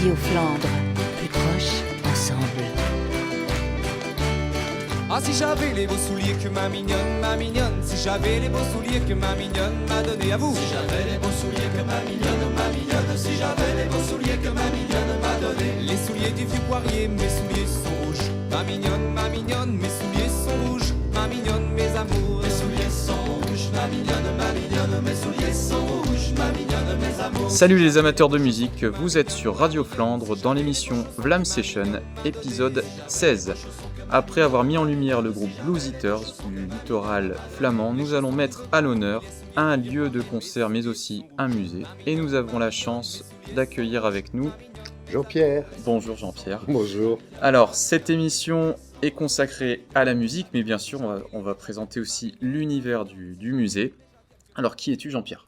Radio Flandre, plus proche, ensemble. Ah, si j'avais les beaux souliers que ma mignonne, si j'avais les beaux souliers que ma mignonne m'a donné à vous. Si j'avais les beaux souliers que ma mignonne, si j'avais les beaux souliers que ma mignonne m'a donné. Les souliers du vieux poirier, mes souliers sont rouges. Ma mignonne, mes souliers sont rouges. Ma mignonne, mes amours, mes souliers sont rouges. Ma mignonne, mes souliers sont rouges. Ma mignonne, mes amours. Salut les amateurs de musique, vous êtes sur Radio Flandre dans l'émission Vlam Session, épisode 16. Après avoir mis en lumière le groupe Blues Eaters du littoral flamand, nous allons mettre à l'honneur un lieu de concert mais aussi un musée. Et nous avons la chance d'accueillir avec nous Jean-Pierre. Bonjour Jean-Pierre. Bonjour. Alors, cette émission est consacrée à la musique, mais bien sûr, on va présenter aussi l'univers du musée. Alors, qui es-tu Jean-Pierre ?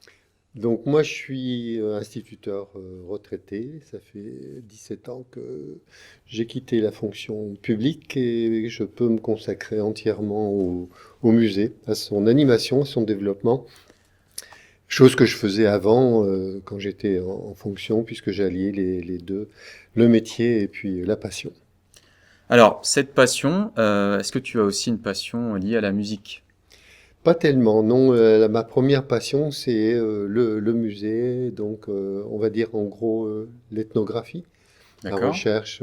Donc moi je suis instituteur retraité, ça fait 17 ans que j'ai quitté la fonction publique et je peux me consacrer entièrement au musée, à son animation, à son développement. Chose que je faisais avant quand j'étais en fonction, puisque j'alliais les deux, le métier et puis la passion. Alors, cette passion, est-ce que tu as aussi une passion liée à la musique ? Pas tellement, non. Ma première passion, c'est le musée, donc on va dire en gros l'ethnographie, D'accord. la recherche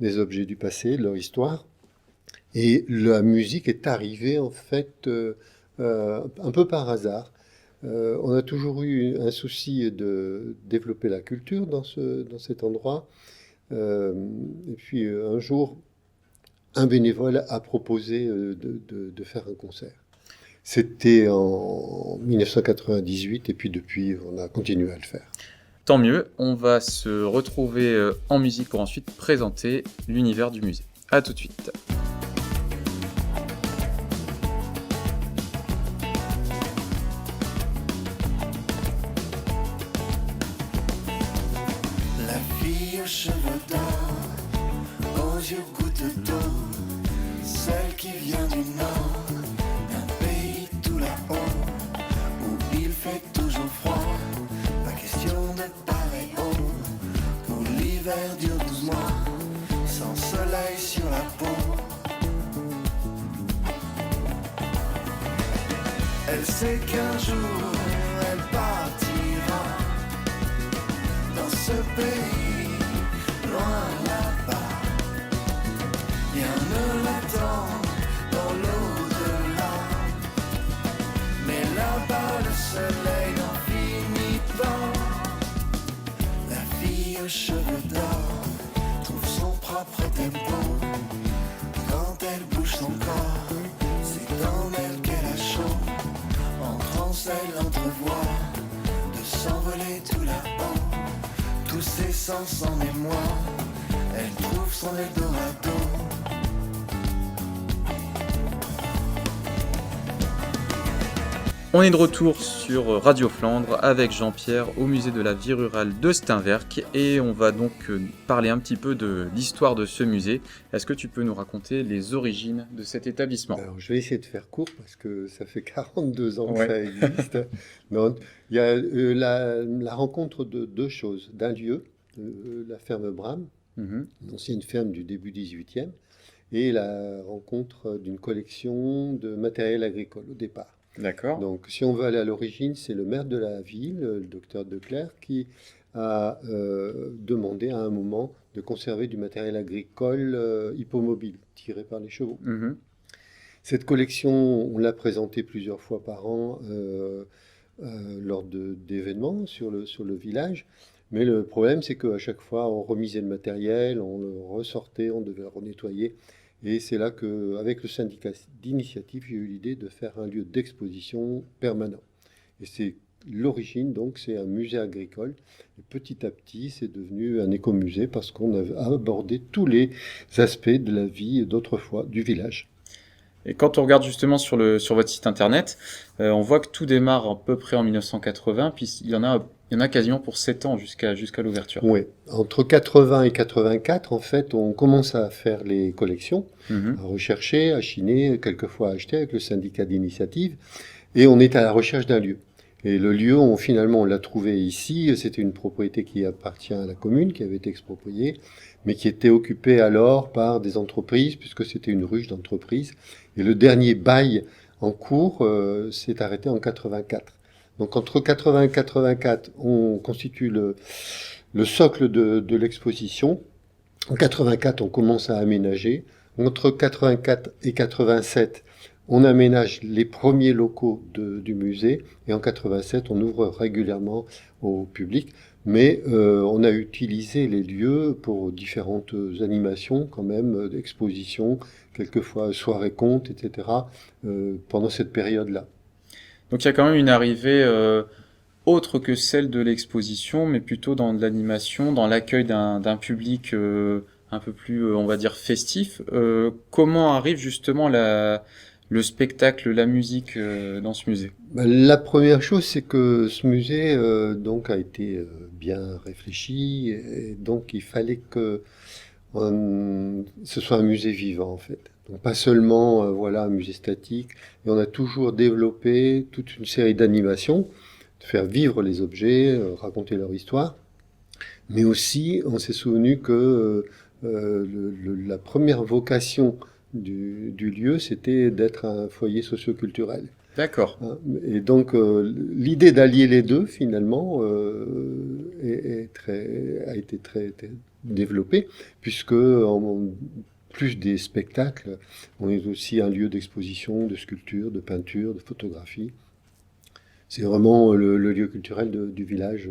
des objets du passé, de leur histoire. Et la musique est arrivée en fait un peu par hasard. On a toujours eu un souci de développer la culture dans cet endroit. Et puis un jour, un bénévole a proposé de faire un concert. C'était en 1998 et puis depuis, on a continué à le faire. Tant mieux, on va se retrouver en musique pour ensuite présenter l'univers du musée. A tout de suite. La fille aux cheveux d'or, aux yeux gouttes d'eau, celle qui vient du nord. Tout là-haut, où il fait toujours froid, pas question de pareil haut, où l'hiver dure 12 mois, sans soleil sur la peau. Elle sait qu'un jour, elle partira, dans ce pays, loin là-bas, rien ne l'attend dans l'au-delà. Là-bas, le soleil n'en finit pas. La fille aux cheveux d'or trouve son propre tempo. Quand elle bouge son corps, c'est dans elle qu'elle a chaud. En transe, elle entrevoit de s'envoler tout là-haut. Tous ses sens en émoi, elle trouve son Eldorado. On est de retour sur Radio Flandre avec Jean-Pierre au musée de la vie rurale de Steenwerk et on va donc parler un petit peu de l'histoire de ce musée. Est-ce que tu peux nous raconter les origines de cet établissement ? Alors je vais essayer de faire court parce que ça fait 42 ans que Ouais. ça existe. Non, il y a la rencontre de deux choses. D'un lieu, la ferme Bram, une ancienne ferme du début 18e, et la rencontre d'une collection de matériel agricole au départ. D'accord. Donc, si on veut aller à l'origine, c'est le maire de la ville, le docteur Declercq, qui a demandé à un moment de conserver du matériel agricole hippomobile, tiré par les chevaux. Cette collection, on l'a présentée plusieurs fois par an lors d'événements sur le village. Mais le problème, c'est qu'à chaque fois, on remisait le matériel, on le ressortait, on devait le renettoyer. Et c'est là qu'avec le syndicat d'initiative, j'ai eu l'idée de faire un lieu d'exposition permanent. Et c'est l'origine, donc, c'est un musée agricole. Et petit à petit, c'est devenu un écomusée parce qu'on a abordé tous les aspects de la vie d'autrefois du village. Et quand on regarde justement sur votre site internet, on voit que tout démarre à peu près en 1980, puis il y en a quasiment pour 7 ans jusqu'à l'ouverture. Oui, entre 80 et 84, en fait, on commence à faire les collections, à rechercher, à chiner, quelquefois à acheter avec le syndicat d'initiative, et on est à la recherche d'un lieu. Et le lieu, finalement, on l'a trouvé ici. C'était une propriété qui appartient à la commune, qui avait été expropriée, mais qui était occupée alors par des entreprises, puisque c'était une ruche d'entreprises. Et le dernier bail en cours s'est arrêté en 84. Donc entre 80 et 84, on constitue le socle de l'exposition. En 84, on commence à aménager. Entre 84 et 87, on aménage les premiers locaux du musée. Et en 87, on ouvre régulièrement au public. Mais on a utilisé les lieux pour différentes animations, quand même, d'expositions, quelquefois soirées contes, etc., pendant cette période-là. Donc il y a quand même une arrivée autre que celle de l'exposition, mais plutôt dans de l'animation, dans l'accueil d'un public un peu plus, on va dire, festif. Comment arrive justement le spectacle, la musique dans ce musée? La première chose, c'est que ce musée donc a été bien réfléchi, et donc il fallait que ce soit un musée vivant en fait. Donc pas seulement voilà un musée statique, et on a toujours développé toute une série d'animations, de faire vivre les objets, raconter leur histoire, mais aussi on s'est souvenu que la première vocation du lieu, c'était d'être un foyer socioculturel. D'accord. Et donc l'idée d'allier les deux finalement a été très développée, puisque en plus des spectacles, on est aussi un lieu d'exposition, de sculpture, de peinture, de photographie. C'est vraiment le lieu culturel du village,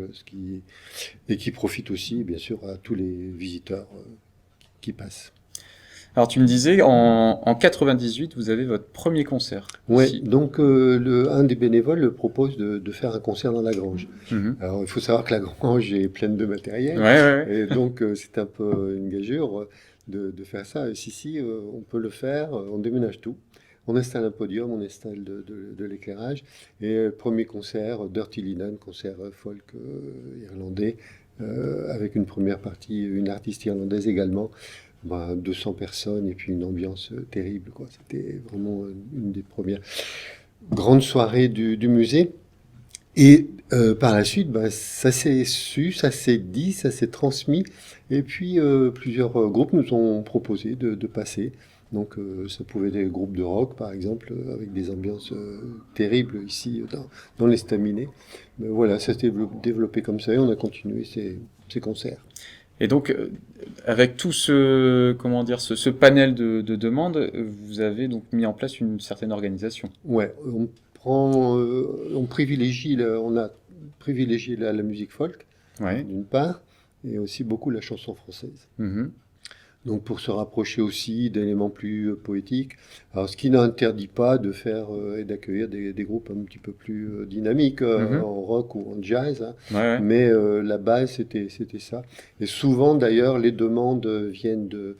et qui profite aussi bien sûr à tous les visiteurs qui passent. Alors tu me disais, en 98, vous avez votre premier concert. Oui, ici. donc un des bénévoles propose de faire un concert dans la grange. Mhm. Alors il faut savoir que la grange est pleine de matériel, Ouais. et donc c'est un peu une gageure de faire ça. Et si, on peut le faire, on déménage tout. On installe un podium, on installe de l'éclairage, et premier concert, Dirty Linen, concert folk irlandais, avec une première partie, une artiste irlandaise également. 200 personnes et puis une ambiance terrible, quoi. C'était vraiment une des premières grandes soirées du musée. Et par la suite, ça s'est su, ça s'est dit, ça s'est transmis. Et puis plusieurs groupes nous ont proposé de passer. Donc ça pouvait être des groupes de rock, par exemple, avec des ambiances terribles ici dans l'estaminet. Mais voilà, ça s'est développé comme ça et on a continué ces concerts. Et donc, avec tout ce panel de demandes, vous avez donc mis en place une certaine organisation. Ouais, on privilégie, on a privilégié la musique folk, Ouais. d'une part, et aussi beaucoup la chanson française. Mhm. Donc pour se rapprocher aussi d'éléments plus poétiques. Alors ce qui n'interdit pas de faire et d'accueillir des groupes un petit peu plus dynamiques en rock ou en jazz, hein. Ouais. Mais la base c'était ça. Et souvent d'ailleurs les demandes viennent de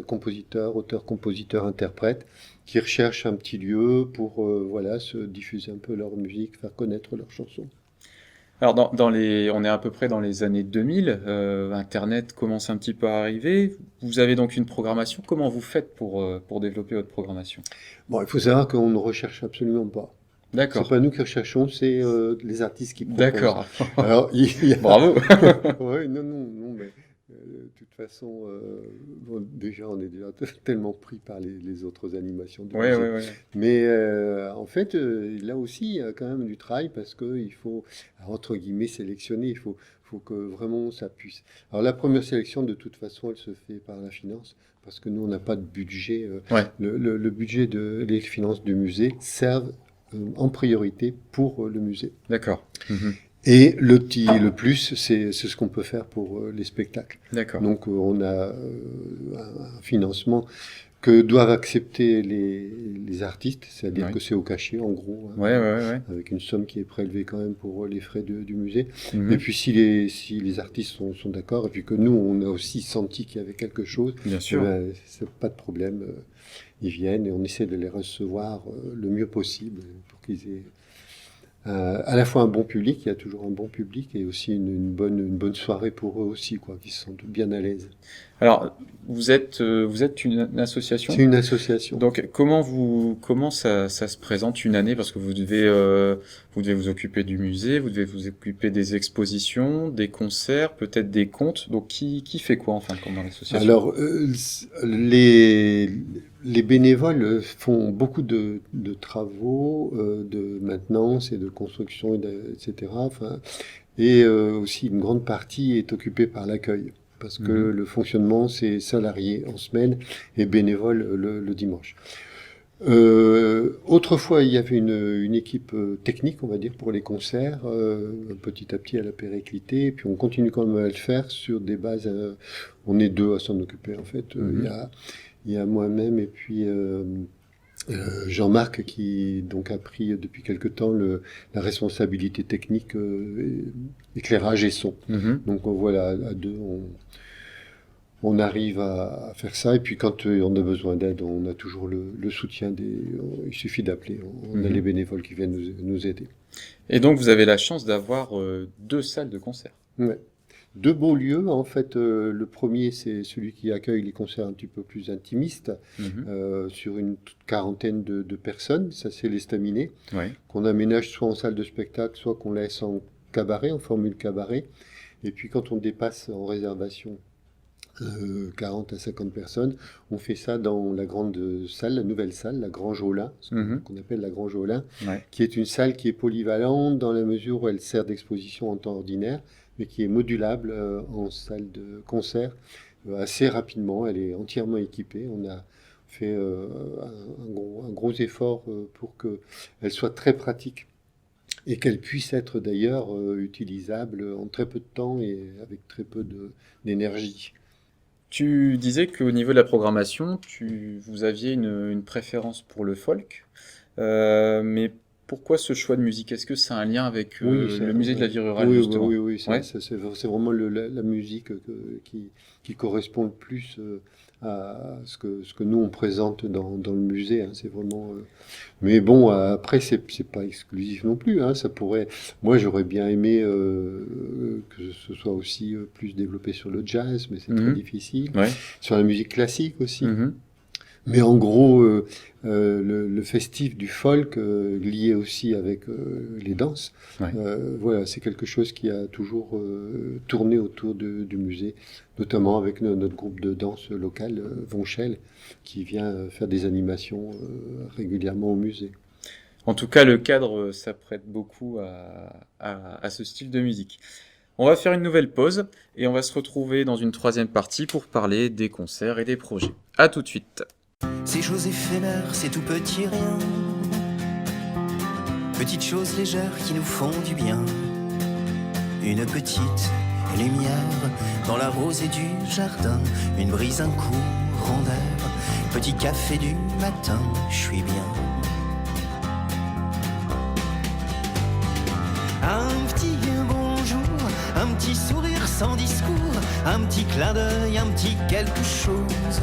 compositeurs, auteurs-compositeurs, interprètes qui recherchent un petit lieu pour voilà se diffuser un peu leur musique, faire connaître leurs chansons. Alors, on est à peu près dans les années 2000, Internet commence un petit peu à arriver. Vous avez donc une programmation. Comment vous faites pour développer votre programmation? Bon, il faut savoir qu'on ne recherche absolument pas. D'accord. C'est pas nous qui recherchons, c'est les artistes qui proposent. D'accord. Alors, il y a... Bravo. Ouais, non, mais de toute façon, déjà, on est déjà tellement pris par les autres animations du musée. Ouais. Mais en fait, là aussi, il y a quand même du travail parce qu'il faut, entre guillemets, sélectionner. Il faut que vraiment ça puisse. Alors, la première sélection, de toute façon, elle se fait par la finance parce que nous, on n'a pas de budget. Ouais. Le budget les finances du musée servent en priorité pour le musée. D'accord. Mhm. Et le plus, c'est ce qu'on peut faire pour les spectacles. D'accord. Donc on a un financement que doivent accepter les artistes, c'est-à-dire Ouais. que c'est au cachet en gros, hein, Ouais. avec une somme qui est prélevée quand même pour les frais du musée. Mhm. Et puis si les artistes sont d'accord, et puis que nous on a aussi senti qu'il y avait quelque chose, Bien sûr. c'est pas de problème, ils viennent et on essaie de les recevoir le mieux possible pour qu'ils aient à la fois un bon public, il y a toujours un bon public, et aussi une bonne soirée pour eux aussi, quoi, qui se sentent bien à l'aise. Alors, vous êtes une association? C'est une association. Donc, comment ça se présente une année? Parce que vous devez vous occuper du musée, vous devez vous occuper des expositions, des concerts, peut-être des contes. Donc, qui fait quoi, enfin, dans l'association? Alors, les bénévoles font beaucoup de travaux de maintenance et de construction, etc. Enfin, et aussi une grande partie est occupée par l'accueil, parce que le fonctionnement, c'est salarié en semaine et bénévole le dimanche. Autrefois, il y avait une équipe technique, on va dire, pour les concerts. Petit à petit, elle a périclité, et puis on continue quand même à le faire sur des bases. On est deux à s'en occuper, en fait. Il y a moi-même et puis Jean-Marc qui donc a pris depuis quelque temps la responsabilité technique, éclairage et son. Donc voilà, à deux, on arrive à faire ça, et puis quand on a besoin d'aide, on a toujours le soutien il suffit d'appeler, on a les bénévoles qui viennent nous aider. Et donc, vous avez la chance d'avoir 2 salles de concert. Ouais. 2 beaux lieux, en fait. Le premier, c'est celui qui accueille les concerts un petit peu plus intimistes, sur une quarantaine de personnes. Ça, c'est l'Estaminet, Ouais. qu'on aménage soit en salle de spectacle, soit qu'on laisse en cabaret, en formule cabaret. Et puis quand on dépasse en réservation 40 à 50 personnes, on fait ça dans la grande salle, la nouvelle salle, la Grange Olin, qu'on appelle la Grange Olin, Ouais. qui est une salle qui est polyvalente dans la mesure où elle sert d'exposition en temps ordinaire, mais qui est modulable en salle de concert assez rapidement. Elle est entièrement équipée. On a fait un gros effort pour qu'elle soit très pratique, et qu'elle puisse être d'ailleurs utilisable en très peu de temps et avec très peu d'énergie. Tu disais qu'au niveau de la programmation, vous aviez une préférence pour le folk, mais pourquoi ce choix de musique? Est-ce que c'est un lien avec le musée de la vie rurale, oui, justement? Oui, Ouais. c'est vraiment la musique qui correspond le plus à ce que nous on présente dans le musée, hein. C'est vraiment. Mais bon, après c'est pas exclusif non plus, hein. Ça pourrait. Moi, j'aurais bien aimé que ce soit aussi plus développé sur le jazz, mais c'est très difficile. Ouais. Sur la musique classique aussi. Mhm. Mais en gros, le festif du folk, lié aussi avec les danses, Ouais. voilà, c'est quelque chose qui a toujours tourné autour du musée, notamment avec notre groupe de danse local, Vonchel, qui vient faire des animations régulièrement au musée. En tout cas, le cadre s'apprête beaucoup à ce style de musique. On va faire une nouvelle pause et on va se retrouver dans une 3e partie pour parler des concerts et des projets. À tout de suite. Ces choses éphémères, c'est tout petit rien. Petites choses légères qui nous font du bien. Une petite lumière dans la rosée du jardin. Une brise, un courant d'air. Petit café du matin, je suis bien. Un petit bonjour, un petit sourire sans discours. Un petit clin d'œil, un petit quelque chose.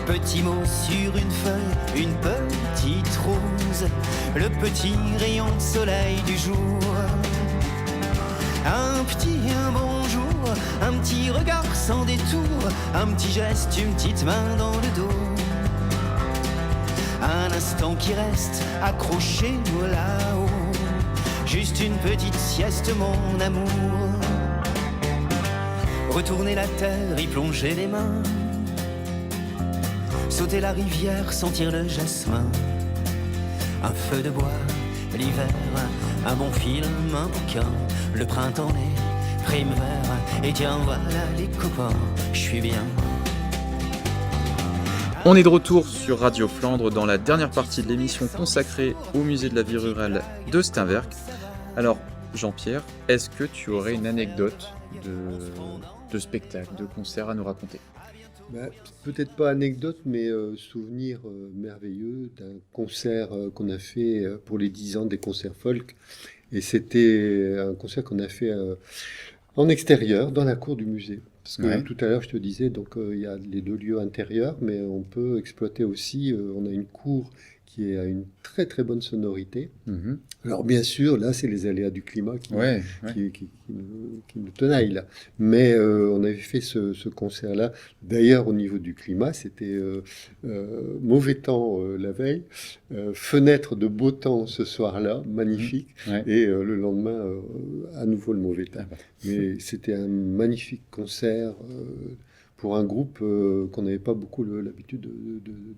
Petit mot sur une feuille, une petite rose, le petit rayon de soleil du jour. Un bonjour, un petit regard sans détour, un petit geste, une petite main dans le dos. Un instant qui reste accroché là-haut, juste une petite sieste, mon amour. Retourner la terre, y plonger les mains. Sauter la rivière, sentir le jasmin. Un feu de bois, l'hiver, un bon film, un bouquin. Le printemps, les primes verts. Et tiens, voilà les copains, je suis bien. On est de retour sur Radio Flandre dans la dernière partie de l'émission consacrée au musée de la vie rurale de Steenwerck. Alors, Jean-Pierre, est-ce que tu aurais une anecdote de spectacle, de concert à nous raconter? Peut-être pas anecdote, mais souvenir merveilleux d'un concert qu'on a fait pour les 10 ans des concerts folk. Et c'était un concert qu'on a fait en extérieur, dans la cour du musée. Parce que tout à l'heure, je te disais, donc il y a les 2 lieux intérieurs, mais on peut exploiter aussi, on a une cour qui a une très très bonne sonorité. Mhm. Alors bien sûr, là, c'est les aléas du climat Ouais, qui nous tenaillent là. Mais on avait fait ce concert-là. D'ailleurs, au niveau du climat, c'était mauvais temps la veille, fenêtre de beau temps ce soir-là, magnifique, ouais. et le lendemain, à nouveau le mauvais temps. Ah bah. Mais c'était un magnifique concert pour un groupe qu'on n'avait pas beaucoup l'habitude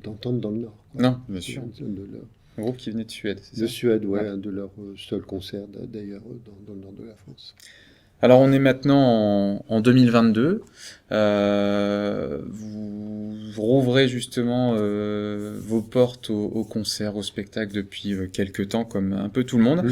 d'entendre dans le Nord, quoi. Non, bien sûr. De Un groupe qui venait de Suède, c'est de ça? Suède, ouais, Ouais. un de leurs seuls concerts d'ailleurs dans le nord de la France. Alors on est maintenant en 2022. Vous rouvrez justement vos portes au concert, au spectacle depuis quelques temps, comme un peu tout le monde.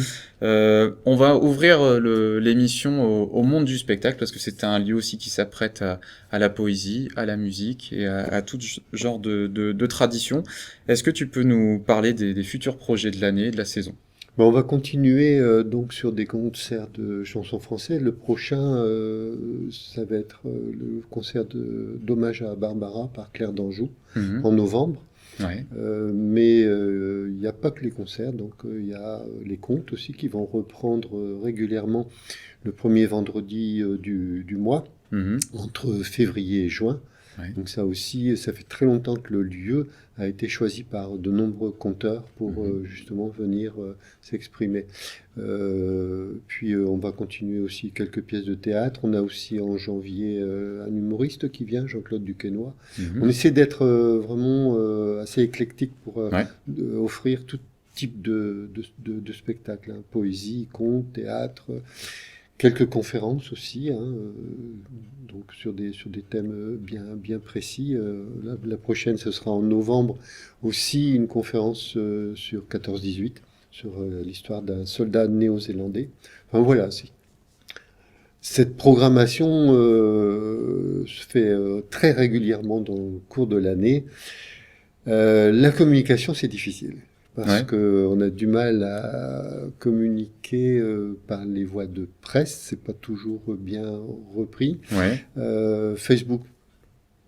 On va ouvrir l'émission au monde du spectacle parce que c'est un lieu aussi qui s'apprête à la poésie, à la musique et à tout genre de traditions. Est-ce que tu peux nous parler des futurs projets de l'année, de la saison? On va continuer donc sur des concerts de chansons françaises. Le prochain, ça va être le concert d'hommage à Barbara par Claire d'Anjou en novembre. Ouais. Mais il n'y a pas que les concerts, donc il y a les contes aussi qui vont reprendre régulièrement le premier vendredi du mois, entre février et juin. Ouais. Donc ça aussi, ça fait très longtemps que le lieu a été choisi par de nombreux conteurs pour justement venir s'exprimer. Puis on va continuer aussi quelques pièces de théâtre. On a aussi en janvier un humoriste qui vient, Jean-Claude Duquesnoy. On essaie d'être vraiment assez éclectique pour offrir tout type de spectacle, hein. Poésie, conte, théâtre, quelques conférences aussi, hein, donc sur des thèmes bien précis. La prochaine, ce sera en novembre, aussi une conférence sur 14-18, sur l'histoire d'un soldat néo-zélandais. Enfin voilà, cette programmation se fait très régulièrement dans le cours de l'année. La communication, c'est difficile. Parce qu'on a du mal à communiquer par les voies de presse, c'est pas toujours bien repris. Facebook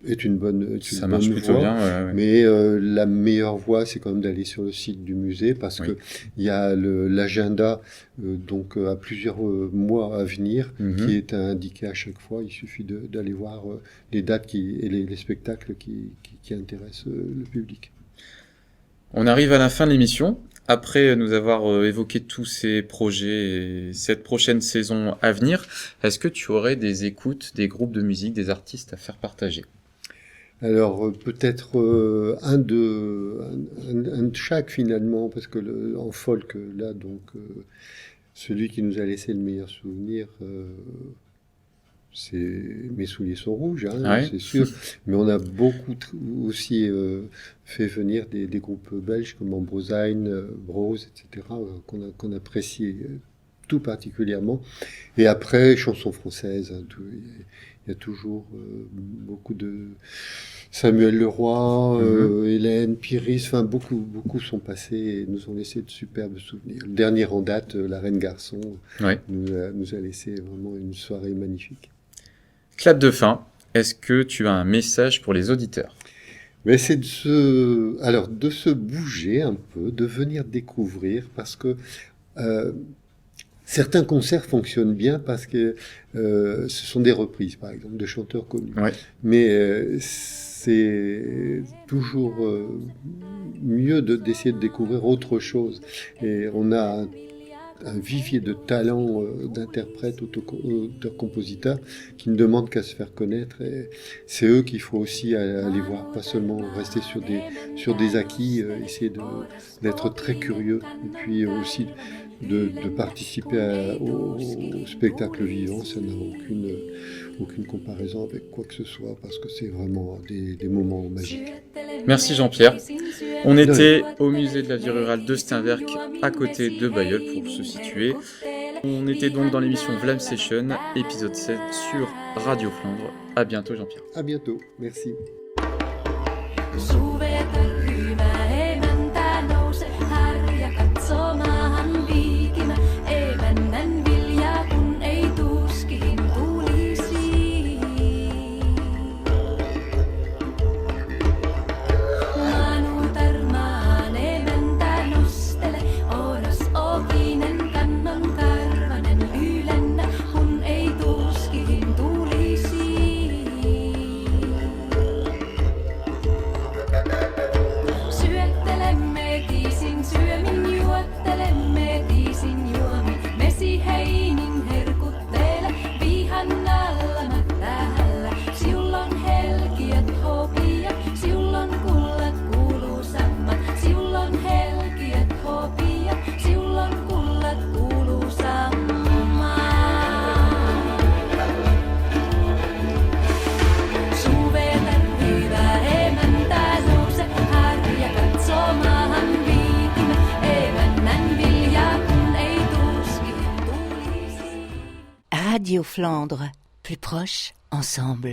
est une bonne Ça marche plutôt voie, bien. mais la meilleure voie, c'est quand même d'aller sur le site du musée parce que il y a l'agenda donc à plusieurs mois à venir qui est indiqué à chaque fois. Il suffit d'aller voir les dates et les spectacles qui intéressent le public. On arrive à la fin de l'émission. Après nous avoir évoqué tous ces projets et cette prochaine saison à venir, est-ce que tu aurais des écoutes, des groupes de musique, des artistes à faire partager? Alors peut-être un de chaque finalement, parce que en folk là donc celui qui nous a laissé le meilleur souvenir, c'est Mes souliers sont rouges, hein, c'est sûr. Mais on a beaucoup aussi fait venir des groupes belges comme Ambrosyne, Brose, etc., qu'on apprécie tout particulièrement. Et après, chansons françaises, hein, il y a toujours beaucoup de Samuel Leroy, Hélène, Piris, enfin beaucoup sont passés et nous ont laissé de superbes souvenirs. Le dernier en date, La Reine Garçon, nous a laissé vraiment une soirée magnifique. Clap de fin, est-ce que tu as un message pour les auditeurs? Mais c'est de se bouger un peu, de venir découvrir, parce que certains concerts fonctionnent bien parce que ce sont des reprises, par exemple, de chanteurs connus. Mais c'est toujours mieux d'essayer de découvrir autre chose. Et on a un vivier de talents d'interprètes, auteurs-compositeurs qui ne demandent qu'à se faire connaître, et c'est eux qu'il faut aussi aller voir, pas seulement rester sur des acquis, essayer d'être très curieux et puis aussi de participer au spectacle vivant. Ça n'a aucune comparaison avec quoi que ce soit parce que c'est vraiment des moments magiques. Merci Jean-Pierre. On était au musée de la vie rurale de Steenwerck, à côté de Bailleul pour se situer. On était donc dans l'émission Vlam Session, épisode 7 sur Radio Flandre. À bientôt Jean-Pierre. À bientôt, merci. Radio Flandre, plus proche, ensemble.